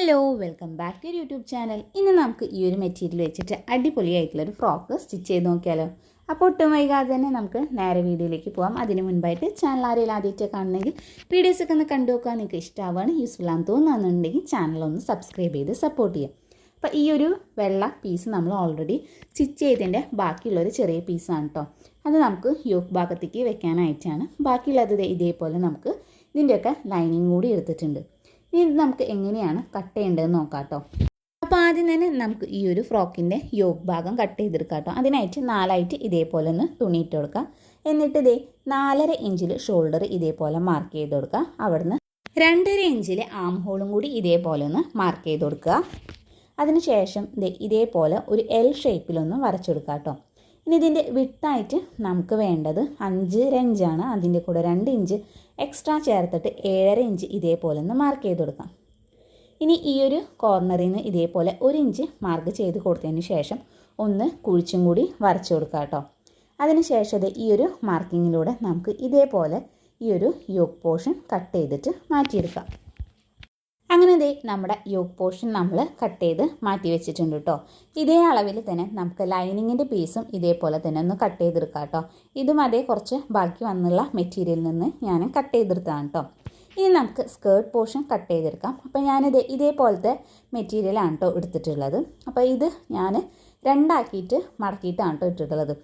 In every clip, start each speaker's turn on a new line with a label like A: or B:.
A: Hello welcome back to YouTube channel. ഇന്ന് നമുക്ക് ഈ ഒരു മെറ്റീരിയൽ വെച്ചിട്ട് അടിപൊളിയായിട്ടുള്ളൊരു ഫ്രോക്ക് സ്റ്റിച്ച് ചെയ്ത് നോക്കിയാലോ. അപ്പോൾ ഒട്ടും വൈകാതെ തന്നെ നമുക്ക് നേരെ വീഡിയോയിലേക്ക് പോകാം. അതിന് മുൻപായിട്ട് ചാനൽ ആരെങ്കിലും ആദ്യമായിട്ട് കാണണമെങ്കിൽ വീഡിയോസൊക്കെ ഒന്ന് കണ്ടു നോക്കാൻ നിങ്ങൾക്ക് ഇഷ്ടമാവുകയാണ്, യൂസ്ഫുൾ ആണെന്ന് തോന്നുന്നുണ്ടെങ്കിൽ ചാനലൊന്ന് സബ്സ്ക്രൈബ് ചെയ്ത് സപ്പോർട്ട് ചെയ്യാം. അപ്പോൾ ഈ ഒരു വെള്ള പീസ് നമ്മൾ ഓൾറെഡി സ്റ്റിച്ച് ചെയ്തതിൻ്റെ ബാക്കിയുള്ളൊരു ചെറിയ പീസാണ് കേട്ടോ. അത് നമുക്ക് യോക്ക് ഭാഗത്തേക്ക് വെക്കാനായിട്ടാണ്. ബാക്കിയുള്ളത് ഇതേപോലെ നമുക്ക് ഇതിൻ്റെയൊക്കെ ലൈനിങ് കൂടി എടുത്തിട്ടുണ്ട്. ഇനി ഇത് നമുക്ക് എങ്ങനെയാണ് കട്ട് ചെയ്യേണ്ടതെന്ന് നോക്കാം കേട്ടോ. അപ്പോൾ ആദ്യം തന്നെ നമുക്ക് ഈ ഒരു ഫ്രോക്കിൻ്റെ യോക്ക് ഭാഗം കട്ട് ചെയ്തെടുക്കാം കേട്ടോ. അതിനായിട്ട് 4 ഇതേപോലെ ഒന്ന് തുണിയിട്ട് കൊടുക്കാം. എന്നിട്ട് 4.5 ഇഞ്ചിൽ ഷോൾഡർ ഇതേപോലെ മാർക്ക് ചെയ്ത് കൊടുക്കുക. അവിടുന്ന് 2.5 ഇഞ്ചിൽ ആം ഹോളും കൂടി ഇതേപോലെ ഒന്ന് മാർക്ക് ചെയ്ത് കൊടുക്കുക. അതിനുശേഷം ഇതേപോലെ ഒരു എൽ ഷേപ്പിലൊന്ന് വരച്ചെടുക്കുക കേട്ടോ. ഇനി ഇതിൻ്റെ വിട്ടായിട്ട് നമുക്ക് വേണ്ടത് 5.5 ഇഞ്ചാണ്. അതിൻ്റെ കൂടെ 2 ഇഞ്ച് എക്സ്ട്രാ ചേർത്തിട്ട് 7.5 ഇഞ്ച് ഇതേപോലെ ഒന്ന് മാർക്ക് ചെയ്ത് കൊടുക്കാം. ഇനി ഈ ഒരു കോർണറിൽ നിന്ന് ഇതേപോലെ 1 ഇഞ്ച് മാർക്ക് ചെയ്ത് കൊടുത്തതിന് ശേഷം ഒന്ന് കുഴിച്ചും കൂടി വരച്ചു കൊടുക്കുക കേട്ടോ. അതിനുശേഷം ഈ ഒരു മാർക്കിങ്ങിലൂടെ നമുക്ക് ഇതേപോലെ ഈ ഒരു യോക്ക് പോർഷൻ കട്ട് ചെയ്തിട്ട് മാറ്റിയെടുക്കാം. അങ്ങനെ നമ്മുടെ യോക്ക് പോർഷൻ നമ്മൾ കട്ട് ചെയ്ത് മാറ്റി വെച്ചിട്ടുണ്ട് കേട്ടോ. ഇതേ അളവിൽ തന്നെ നമുക്ക് ലൈനിങ്ങിൻ്റെ പീസും ഇതേപോലെ തന്നെ ഒന്ന് കട്ട് ചെയ്തെടുക്കാം കേട്ടോ. ഇതും കുറച്ച് ബാക്കി വന്നുള്ള മെറ്റീരിയലിൽ നിന്ന് ഞാൻ കട്ട് ചെയ്തെടുത്തതാണ് കേട്ടോ. ഇനി നമുക്ക് സ്കേർട്ട് പോർഷൻ കട്ട് ചെയ്തെടുക്കാം. അപ്പോൾ ഞാനിത് ഇതേപോലത്തെ മെറ്റീരിയലാണ് കേട്ടോ എടുത്തിട്ടുള്ളത്. അപ്പോൾ ഇത് ഞാൻ 2 ആക്കിയിട്ട് മടക്കിയിട്ടാണ് കേട്ടോ ഇട്ടിട്ടുള്ളത്.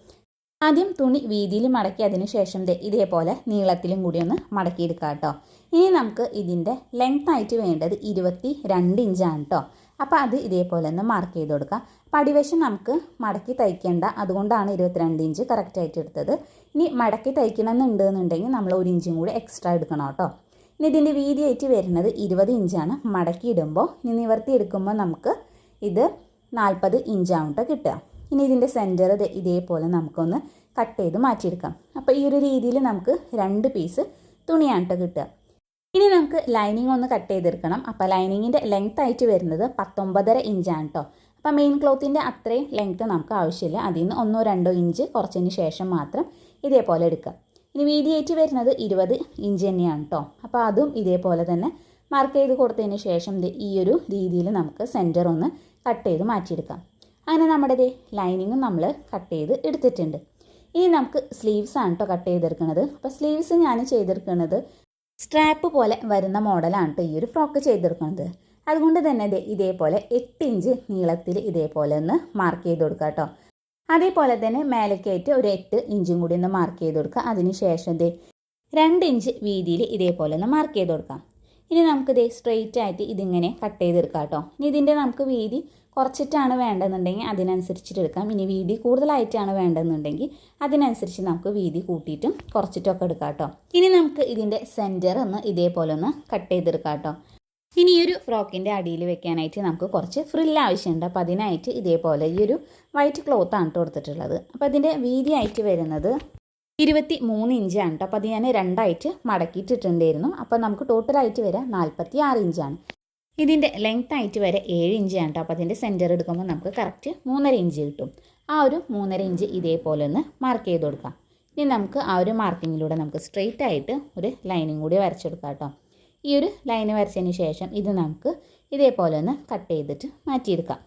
A: ആദ്യം തുണി വീതിയിൽ മടക്കി അതിന് ശേഷം ഇതേപോലെ നീളത്തിലും കൂടി ഒന്ന് മടക്കിയെടുക്കാം കേട്ടോ. ഇനി നമുക്ക് ഇതിൻ്റെ ലെങ്ത് ആയിട്ട് വേണ്ടത് 22 ഇഞ്ചാണ് കേട്ടോ. അപ്പോൾ അത് ഇതേപോലെ ഒന്ന് മാർക്ക് ചെയ്ത് കൊടുക്കാം. പടിവശം നമുക്ക് മടക്കി തയ്ക്കേണ്ട, അതുകൊണ്ടാണ് 22 ഇഞ്ച് കറക്റ്റായിട്ട് എടുത്തത്. ഇനി മടക്കി തയ്ക്കണമെന്നുണ്ടെന്നുണ്ടെങ്കിൽ നമ്മൾ 1 ഇഞ്ചും കൂടി എക്സ്ട്രാ എടുക്കണം കേട്ടോ. ഇനി ഇതിൻ്റെ വീതിയായിട്ട് വരുന്നത് 20 ഇഞ്ചാണ്. മടക്കി ഇടുമ്പോൾ ഇനി നിവർത്തി എടുക്കുമ്പോൾ നമുക്ക് ഇത് 40 ഇഞ്ചാണ് കേട്ടോ കിട്ടുക. ഇനി ഇതിൻ്റെ സെൻറ്റർ ഇതേപോലെ നമുക്കൊന്ന് കട്ട് ചെയ്ത് മാറ്റിയെടുക്കാം. അപ്പോൾ ഈ ഒരു രീതിയിൽ നമുക്ക് 2 പീസ് തുണിയാണ് കേട്ടോ കിട്ടുക. ഇനി നമുക്ക് ലൈനിങ് ഒന്ന് കട്ട് ചെയ്തെടുക്കണം. അപ്പോൾ ലൈനിങ്ങിൻ്റെ ലെങ്ത് ആയിട്ട് വരുന്നത് 19.5 ഇഞ്ചാണ് കേട്ടോ. അപ്പോൾ മെയിൻ ക്ലോത്തിൻ്റെ അത്രയും ലെങ്ത്ത് നമുക്ക് ആവശ്യമില്ല. അതിൽ നിന്ന് 1-2 ഇഞ്ച് കുറച്ചതിന് ശേഷം മാത്രം ഇതേപോലെ എടുക്കാം. ഇനി വീതിയായിട്ട് വരുന്നത് 20 ഇഞ്ച് തന്നെയാണ് കേട്ടോ. അപ്പോൾ അതും ഇതേപോലെ തന്നെ മാർക്ക് ചെയ്ത് കൊടുത്തതിന് ശേഷം ഈ ഒരു രീതിയിൽ നമുക്ക് സെൻറ്റർ ഒന്ന് കട്ട് ചെയ്ത് മാറ്റിയെടുക്കാം. അങ്ങനെ നമ്മുടെ ലൈനിങ്ങും നമ്മൾ കട്ട് ചെയ്ത് എടുത്തിട്ടുണ്ട്. ഇനി നമുക്ക് സ്ലീവ്സ് ആണ് കേട്ടോ കട്ട് ചെയ്തെടുക്കുന്നത്. അപ്പോൾ സ്ലീവ്സ് ഞാൻ ചെയ്തെടുക്കുന്നത് സ്ട്രാപ്പ് പോലെ വരുന്ന മോഡലാണ് കേട്ടോ ഈ ഒരു ഫ്രോക്ക് ചെയ്തെടുക്കുന്നത്. അതുകൊണ്ട് തന്നെ ഇതേപോലെ 8 ഇഞ്ച് നീളത്തിൽ ഇതേപോലെ ഒന്ന് മാർക്ക് ചെയ്ത് കൊടുക്കുക കേട്ടോ. അതേപോലെ തന്നെ മേലേക്കായിട്ട് ഒരു 8 ഇഞ്ചും കൂടി ഒന്ന് മാർക്ക് ചെയ്ത് കൊടുക്കുക. അതിന് ശേഷം 2 ഇഞ്ച് വീതിയിൽ ഇതേപോലെ ഒന്ന് മാർക്ക് ചെയ്ത് കൊടുക്കാം. ഇനി നമുക്ക് സ്ട്രെയിറ്റ് ആയിട്ട് ഇതിങ്ങനെ കട്ട് ചെയ്തെടുക്കാം കേട്ടോ. ഇനി ഇതിൻ്റെ നമുക്ക് വീതി കുറച്ചിട്ടാണ് വേണ്ടതെന്നുണ്ടെങ്കിൽ അതിനനുസരിച്ചിട്ട് എടുക്കാം. ഇനി വീതി കൂടുതലായിട്ടാണ് വേണ്ടതെന്നുണ്ടെങ്കിൽ അതിനനുസരിച്ച് നമുക്ക് വീതി കൂട്ടിയിട്ടും കുറച്ചിട്ടൊക്കെ എടുക്കാം കേട്ടോ. ഇനി നമുക്ക് ഇതിൻ്റെ സെൻറ്റർ ഒന്ന് ഇതേപോലെ ഒന്ന് കട്ട് ചെയ്തെടുക്കാം കേട്ടോ. ഇനി ഈ ഒരു ഫ്രോക്കിൻ്റെ അടിയിൽ വെക്കാനായിട്ട് നമുക്ക് കുറച്ച് ഫ്രില്ല് ആവശ്യമുണ്ട്. അപ്പോൾ അതിനായിട്ട് ഇതേപോലെ ഈ ഒരു വൈറ്റ് ക്ലോത്താണ് കേട്ടോ കൊടുത്തിട്ടുള്ളത്. അപ്പോൾ അതിൻ്റെ വീതിയായിട്ട് വരുന്നത് 23 ഇഞ്ചാണ് കേട്ടോ. അപ്പോൾ അത് ഞാൻ 2 മടക്കിയിട്ടിട്ടുണ്ടായിരുന്നു. അപ്പോൾ നമുക്ക് ടോട്ടലായിട്ട് വരെ 46 ഇഞ്ചാണ്. ഇതിൻ്റെ ലെങ്ത് ആയിട്ട് വരെ 7 ഇഞ്ചാണ് കേട്ടോ. അപ്പോൾ അതിൻ്റെ സെൻറ്റർ എടുക്കുമ്പോൾ നമുക്ക് കറക്റ്റ് 3.5 ഇഞ്ച് കിട്ടും. ആ ഒരു 3.5 ഇഞ്ച് ഇതേപോലെ ഒന്ന് മാർക്ക് ചെയ്ത് കൊടുക്കാം. ഇനി നമുക്ക് ആ ഒരു മാർക്കിങ്ങിലൂടെ നമുക്ക് സ്ട്രെയിറ്റ് ആയിട്ട് ഒരു ലൈനിങ് കൂടി വരച്ചെടുക്കാം കേട്ടോ. ഈ ഒരു ലൈന് വരച്ചതിന് ശേഷം ഇത് നമുക്ക് ഇതേപോലെ ഒന്ന് കട്ട് ചെയ്തിട്ട് മാറ്റിയെടുക്കാം.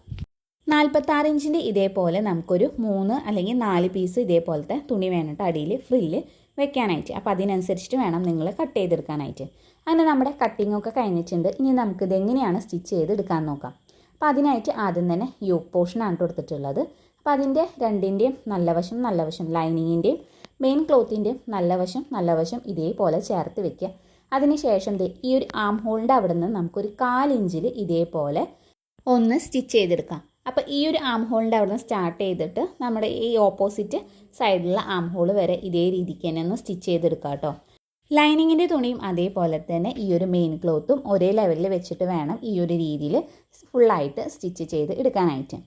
A: 46 ഇഞ്ചിൻ്റെ ഇതേപോലെ നമുക്കൊരു 3 അല്ലെങ്കിൽ 4 പീസ് ഇതേപോലത്തെ തുണി വേണം അടിയിൽ ഫ്രില്ല് വെക്കാനായിട്ട്. അപ്പോൾ അതിനനുസരിച്ചിട്ട് വേണം നിങ്ങൾ കട്ട് ചെയ്തെടുക്കാനായിട്ട്. അങ്ങനെ നമ്മുടെ കട്ടിങ്ങൊക്കെ കഴിഞ്ഞിട്ടുണ്ട്. ഇനി നമുക്കിത് എങ്ങനെയാണ് സ്റ്റിച്ച് ചെയ്തെടുക്കാൻ നോക്കാം. അപ്പോൾ അതിനായിട്ട് ആദ്യം തന്നെ യോക്ക് പോർഷനാണ് കൊടുത്തിട്ടുള്ളത്. അപ്പോൾ അതിൻ്റെ 2ൻ്റെയും നല്ല വശം ലൈനിങ്ങിൻ്റെയും മെയിൻ ക്ലോത്തിൻ്റെയും നല്ല വശം ഇതേപോലെ ചേർത്ത് വെക്കുക. അതിനുശേഷം ഈ ഒരു ആം ഹോളിൻ്റെ അവിടെ നിന്ന് നമുക്കൊരു 1/4 ഇഞ്ചിൽ ഇതേപോലെ ഒന്ന് സ്റ്റിച്ച് ചെയ്തെടുക്കാം. അപ്പോൾ ഈ ഒരു ആം ഹോളിൻ്റെ അവിടെ നിന്ന് സ്റ്റാർട്ട് ചെയ്തിട്ട് നമ്മുടെ ഈ ഓപ്പോസിറ്റ് സൈഡിലുള്ള ആം ഹോൾ വരെ ഇതേ രീതിക്ക് തന്നെ ഒന്ന് സ്റ്റിച്ച് ചെയ്തെടുക്കാം കേട്ടോ. ലൈനിങ്ങിൻ്റെ തുണിയും അതേപോലെ തന്നെ ഈ ഒരു മെയിൻ ക്ലോത്തും ഒരേ ലെവലിൽ വെച്ചിട്ട് വേണം ഈ ഒരു രീതിയിൽ ഫുള്ളായിട്ട് സ്റ്റിച്ച് ചെയ്ത് എടുക്കാനായിട്ട്.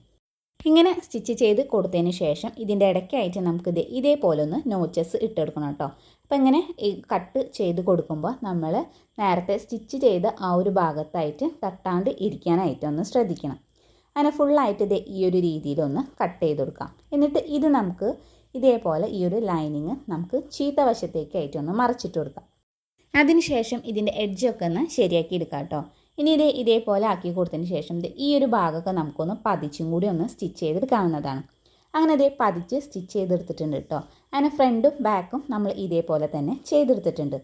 A: ഇങ്ങനെ സ്റ്റിച്ച് ചെയ്ത് കൊടുത്തതിന് ശേഷം ഇതിൻ്റെ ഇടയ്ക്കായിട്ട് നമുക്ക് ഇതേപോലെ ഒന്ന് നോച്ചസ് ഇട്ടെടുക്കണം കേട്ടോ. അപ്പോൾ ഇങ്ങനെ കട്ട് ചെയ്ത് കൊടുക്കുമ്പോൾ നമ്മൾ നേരത്തെ സ്റ്റിച്ച് ചെയ്ത ആ ഒരു ഭാഗത്തായിട്ട് തട്ടാണ്ട് ഇരിക്കാനായിട്ടൊന്ന് ശ്രദ്ധിക്കണം. അങ്ങനെ ഫുള്ളായിട്ട് ഈ ഒരു രീതിയിലൊന്ന് കട്ട് ചെയ്ത് കൊടുക്കാം. എന്നിട്ട് ഇത് നമുക്ക് ഇതേപോലെ ഈ ഒരു ലൈനിങ് നമുക്ക് ചീത്ത വശത്തേക്കായിട്ടൊന്ന് മറിച്ചിട്ട് കൊടുക്കാം. അതിനുശേഷം ഇതിൻ്റെ എഡ്ജൊക്കെ ഒന്ന് ശരിയാക്കി എടുക്കാം കേട്ടോ. ഇനി ഇതേപോലെ ആക്കി കൊടുത്തതിന് ശേഷം ഈ ഒരു ഭാഗമൊക്കെ നമുക്കൊന്ന് പതിച്ചും കൂടി ഒന്ന് സ്റ്റിച്ച് ചെയ്തെടുക്കാവുന്നതാണ്. അങ്ങനെ പതിച്ച് സ്റ്റിച്ച് ചെയ്തെടുത്തിട്ടുണ്ട് കേട്ടോ. അങ്ങനെ ഫ്രണ്ടും ബാക്കും നമ്മൾ ഇതേപോലെ തന്നെ ചെയ്തെടുത്തിട്ടുണ്ട്.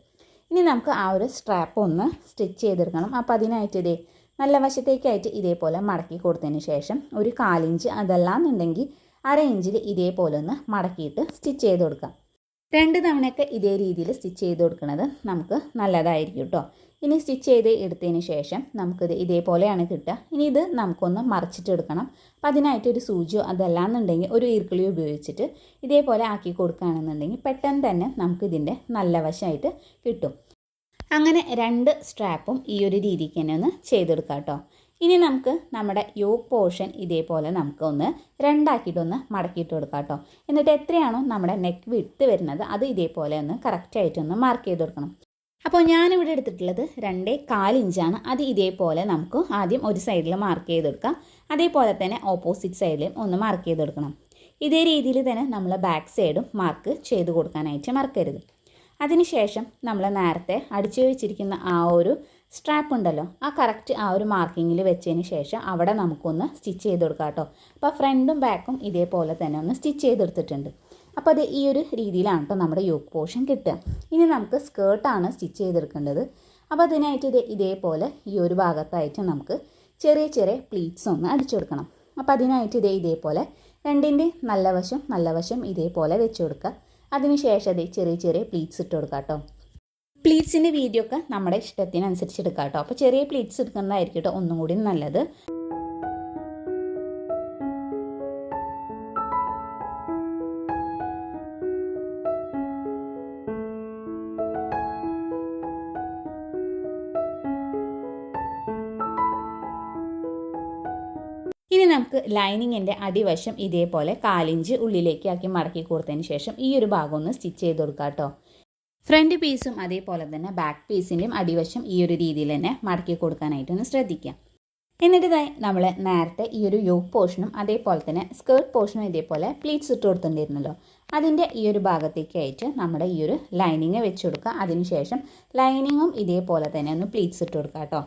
A: ഇനി നമുക്ക് ആ ഒരു സ്ട്രാപ്പ് ഒന്ന് സ്റ്റിച്ച് ചെയ്തെടുക്കണം. അപ്പോൾ അതിനായിട്ട് നല്ല വശത്തേക്കായിട്ട് ഇതേപോലെ മടക്കി കൊടുത്തതിന് ശേഷം ഒരു 1/4 ഇഞ്ച് അതല്ലാന്നുണ്ടെങ്കിൽ 1/2 ഇഞ്ചിൽ ഇതേപോലെ ഒന്ന് മടക്കിയിട്ട് സ്റ്റിച്ച് ചെയ്ത് കൊടുക്കാം. 2 തവണയൊക്കെ ഇതേ രീതിയിൽ സ്റ്റിച്ച് ചെയ്ത് കൊടുക്കുന്നത് നമുക്ക് നല്ലതായിരിക്കും കേട്ടോ. ഇനി സ്റ്റിച്ച് ചെയ്ത് എടുത്തതിന് ശേഷം നമുക്കിത് ഇതേപോലെയാണ് കിട്ടുക. ഇനി ഇത് നമുക്കൊന്ന് മറിച്ചിട്ടെടുക്കണം. അപ്പോൾ അതിനായിട്ട് ഒരു സൂചിയോ അതല്ലാന്നുണ്ടെങ്കിൽ ഒരു ഈർക്കിളിയോ ഉപയോഗിച്ചിട്ട് ഇതേപോലെ ആക്കി കൊടുക്കുകയാണെന്നുണ്ടെങ്കിൽ പെട്ടെന്ന് തന്നെ നമുക്കിതിൻ്റെ നല്ല വശമായിട്ട് കിട്ടും. അങ്ങനെ 2 സ്ട്രാപ്പും ഈ ഒരു രീതിക്ക് തന്നെ ഒന്ന് ചെയ്തെടുക്കാം കേട്ടോ. ഇനി നമുക്ക് നമ്മുടെ യോക്ക് പോർഷൻ ഇതേപോലെ നമുക്ക് ഒന്ന് 2 ആക്കിയിട്ടൊന്ന് മടക്കിയിട്ട് കൊടുക്കാം കേട്ടോ. എന്നിട്ട് എത്രയാണോ നമ്മുടെ നെക്ക് വിട്ട് വരുന്നത് അത് ഇതേപോലെ ഒന്ന് കറക്റ്റായിട്ടൊന്ന് മാർക്ക് ചെയ്ത് കൊടുക്കണം. അപ്പോൾ ഞാനിവിടെ എടുത്തിട്ടുള്ളത് 2.25 ഇഞ്ചാണ്. അത് ഇതേപോലെ നമുക്ക് ആദ്യം ഒരു സൈഡിൽ മാർക്ക് ചെയ്തെടുക്കാം. അതേപോലെ തന്നെ ഓപ്പോസിറ്റ് സൈഡിലും ഒന്ന് മാർക്ക് ചെയ്തെടുക്കണം. ഇതേ രീതിയിൽ തന്നെ നമ്മൾ ബാക്ക് സൈഡും മാർക്ക് ചെയ്ത് കൊടുക്കാനായിട്ട് മറക്കരുത്. അതിനുശേഷം നമ്മൾ നേരത്തെ അടിച്ചു വെച്ചിരിക്കുന്ന ആ ഒരു സ്ട്രാപ്പ് ഉണ്ടല്ലോ, ആ കറക്റ്റ് ആ ഒരു മാർക്കിങ്ങിൽ വെച്ചതിന് ശേഷം അവിടെ നമുക്കൊന്ന് സ്റ്റിച്ച് ചെയ്ത് കൊടുക്കാം കേട്ടോ. അപ്പോൾ ഫ്രണ്ടും ബാക്കും ഇതേപോലെ തന്നെ ഒന്ന് സ്റ്റിച്ച് ചെയ്തെടുത്തിട്ടുണ്ട്. അപ്പോൾ അത് ഈ ഒരു രീതിയിലാണ് കേട്ടോ നമ്മുടെ യോക്ക് പോർഷൻ കിട്ടുക. ഇനി നമുക്ക് സ്കേർട്ടാണ് സ്റ്റിച്ച് ചെയ്തെടുക്കേണ്ടത്. അപ്പോൾ അതിനായിട്ട് ഇതേപോലെ ഈ ഒരു ഭാഗത്തായിട്ട് നമുക്ക് ചെറിയ ചെറിയ പ്ലീറ്റ്സ് ഒന്ന് അടിച്ചു കൊടുക്കണം. അപ്പോൾ അതിനായിട്ട് ഇതേപോലെ 2ൻ്റെ നല്ല വശം ഇതേപോലെ വെച്ച് കൊടുക്കുക. അതിനുശേഷം ചെറിയ ചെറിയ പ്ലീറ്റ്സ് ഇട്ട് കൊടുക്കാം കേട്ടോ. പ്ലീറ്റ്സിൻ്റെ വീഡിയോ ഒക്കെ നമ്മുടെ ഇഷ്ടത്തിനനുസരിച്ച് എടുക്കാം കേട്ടോ. അപ്പോൾ ചെറിയ പ്ലീറ്റ്സ് എടുക്കുന്നതായിരിക്കും കേട്ടോ ഒന്നും കൂടി നല്ലത്. ഇനി നമുക്ക് ലൈനിങ്ങിൻ്റെ അടിവശം ഇതേപോലെ 1/4 ഇഞ്ച് ഉള്ളിലേക്ക് ആക്കി മടക്കി കൊടുത്തതിന് ശേഷം ഈ ഒരു ഭാഗം ഒന്ന് സ്റ്റിച്ച് ചെയ്ത് കൊടുക്കാം കേട്ടോ. ഫ്രണ്ട് പീസും അതേപോലെ തന്നെ ബാക്ക് പീസിൻ്റെയും അടിവശം ഈ ഒരു രീതിയിൽ തന്നെ മടക്കി കൊടുക്കാനായിട്ടൊന്ന് ശ്രദ്ധിക്കാം. എന്നിട്ട് നമ്മൾ നേരത്തെ ഈ ഒരു യോക്ക് പോർഷനും അതേപോലെ തന്നെ സ്കേർട്ട് പോർഷനും ഇതേപോലെ പ്ലീറ്റ്സ് ഇട്ട് കൊടുത്തിട്ടുണ്ടായിരുന്നല്ലോ, അതിൻ്റെ ഈ ഒരു ഭാഗത്തേക്കായിട്ട് നമ്മുടെ ഈ ഒരു ലൈനിങ് വെച്ച് കൊടുക്കുക. അതിനുശേഷം ലൈനിങ്ങും ഇതേപോലെ തന്നെ ഒന്ന് പ്ലീറ്റ്സ് ഇട്ട് കൊടുക്കുക കേട്ടോ.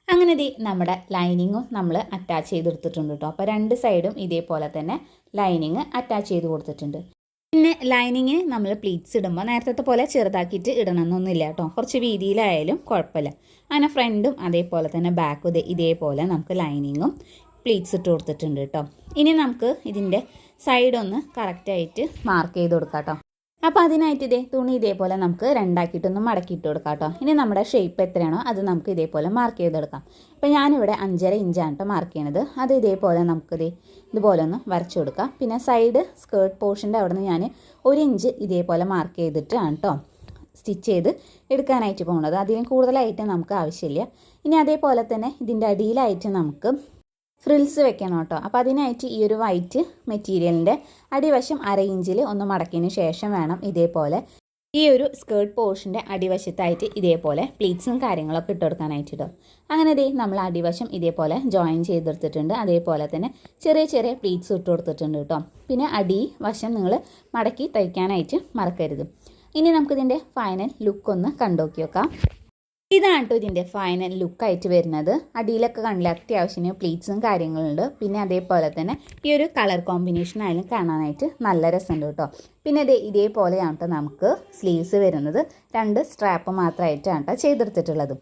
A: അങ്ങനെ നമ്മുടെ ലൈനിങ്ങും നമ്മൾ അറ്റാച്ച് ചെയ്തെടുത്തിട്ടുണ്ട് കേട്ടോ. അപ്പോൾ 2 സൈഡും ഇതേപോലെ തന്നെ ലൈനിങ് അറ്റാച്ച് ചെയ്ത് കൊടുത്തിട്ടുണ്ട്. പിന്നെ ലൈനിങ്ങിന് നമ്മൾ പ്ലീറ്റ്സ് ഇടുമ്പോൾ നേരത്തെ പോലെ ചെറുതാക്കിയിട്ട് ഇടണമെന്നൊന്നുമില്ല കേട്ടോ. കുറച്ച് വീതിയിലായാലും കുഴപ്പമില്ല. അങ്ങനെ ഫ്രണ്ടും അതേപോലെ തന്നെ ബാക്കും ഇതേപോലെ നമുക്ക് ലൈനിങ്ങും പ്ലീറ്റ്സ് ഇട്ട് കൊടുത്തിട്ടുണ്ട് കേട്ടോ. ഇനി നമുക്ക് ഇതിൻ്റെ സൈഡൊന്ന് കറക്റ്റായിട്ട് മാർക്ക് ചെയ്ത് കൊടുക്കാം കേട്ടോ. അപ്പോൾ അതിനായിട്ട് തുണി ഇതേപോലെ നമുക്ക് 2 ആക്കിയിട്ടൊന്ന് മടക്കിയിട്ട് കൊടുക്കാം കേട്ടോ. ഇനി നമ്മുടെ ഷേപ്പ് എത്രയാണോ അത് നമുക്ക് ഇതേപോലെ മാർക്ക് ചെയ്തെടുക്കാം. അപ്പോൾ ഞാനിവിടെ 5.5 ഇഞ്ചാണ് കേട്ടോ മാർക്ക് ചെയ്യണത്. അത് ഇതേപോലെ നമുക്ക് ഇതുപോലെ ഒന്ന് വരച്ചു കൊടുക്കാം. പിന്നെ സൈഡ് സ്കേർട്ട് പോർഷൻ്റെ അവിടെ നിന്ന് ഞാൻ 1 ഇഞ്ച് ഇതേപോലെ മാർക്ക് ചെയ്തിട്ടാണ് കേട്ടോ സ്റ്റിച്ച് ചെയ്ത് എടുക്കാനായിട്ട് പോകുന്നത്. അതിലും കൂടുതലായിട്ട് നമുക്ക് ആവശ്യമില്ല. ഇനി അതേപോലെ തന്നെ ഇതിൻ്റെ അടിയിലായിട്ട് നമുക്ക് ഫ്രിൽസ് വെക്കണം കേട്ടോ. അപ്പോൾ അതിനായിട്ട് ഈ ഒരു വൈറ്റ് മെറ്റീരിയലിൻ്റെ അടിവശം 1/2 ഇഞ്ചിൽ ഒന്ന് മടക്കിയതിന് ശേഷം വേണം ഇതേപോലെ ഈ ഒരു സ്കേർട്ട് പോർഷൻ്റെ അടിവശത്തായിട്ട് ഇതേപോലെ പ്ലീറ്റ്സും കാര്യങ്ങളൊക്കെ ഇട്ട് കൊടുക്കാനായിട്ടോ. അങ്ങനെ നമ്മൾ അടിവശം ഇതേപോലെ ജോയിൻ ചെയ്തെടുത്തിട്ടുണ്ട്. അതേപോലെ തന്നെ ചെറിയ ചെറിയ പ്ലീറ്റ്സ് ഇട്ട് കൊടുത്തിട്ടുണ്ട് കേട്ടോ. പിന്നെ അടിവശം നിങ്ങൾ മടക്കി തയ്ക്കാനായിട്ട് മറക്കരുത്. ഇനി നമുക്കിതിൻ്റെ ഫൈനൽ ലുക്കൊന്ന് കണ്ടുനോക്കി നോക്കാം. ഇതാണ് കേട്ടോ ഇതിൻ്റെ ഫൈനൽ ലുക്കായിട്ട് വരുന്നത്. അടിയിലൊക്കെ കണ്ടില്ല അത്യാവശ്യം പ്ലീറ്റ്സും കാര്യങ്ങളുണ്ട്. പിന്നെ അതേപോലെ തന്നെ ഈ ഒരു കളർ കോമ്പിനേഷൻ ആയാലും കാണാനായിട്ട് നല്ല രസമുണ്ട് കേട്ടോ. പിന്നെ ഇതേപോലെയാണ് കേട്ടോ നമുക്ക് സ്ലീവ്സ് വരുന്നത്. 2 സ്ട്രാപ്പ് മാത്രമായിട്ടാണ് കേട്ടോ ചെയ്തെടുത്തിട്ടുള്ളത്.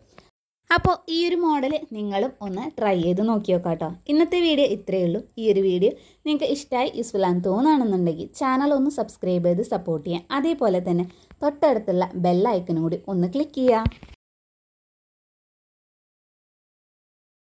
A: അപ്പോൾ ഈ ഒരു മോഡൽ നിങ്ങളും ഒന്ന് ട്രൈ ചെയ്ത് നോക്കി നോക്കാം കേട്ടോ. ഇന്നത്തെ വീഡിയോ ഇത്രയേ ഉള്ളൂ. ഈ ഒരു വീഡിയോ നിങ്ങൾക്ക് ഇഷ്ടമായി യൂസ്ഫുൾ ആണെന്ന് തോന്നുകയാണെന്നുണ്ടെങ്കിൽ ചാനൽ ഒന്ന് സബ്സ്ക്രൈബ് ചെയ്ത് സപ്പോർട്ട് ചെയ്യാം. അതേപോലെ തന്നെ തൊട്ടടുത്തുള്ള ബെൽ ഐക്കണും കൂടി ഒന്ന് ക്ലിക്ക് ചെയ്യുക.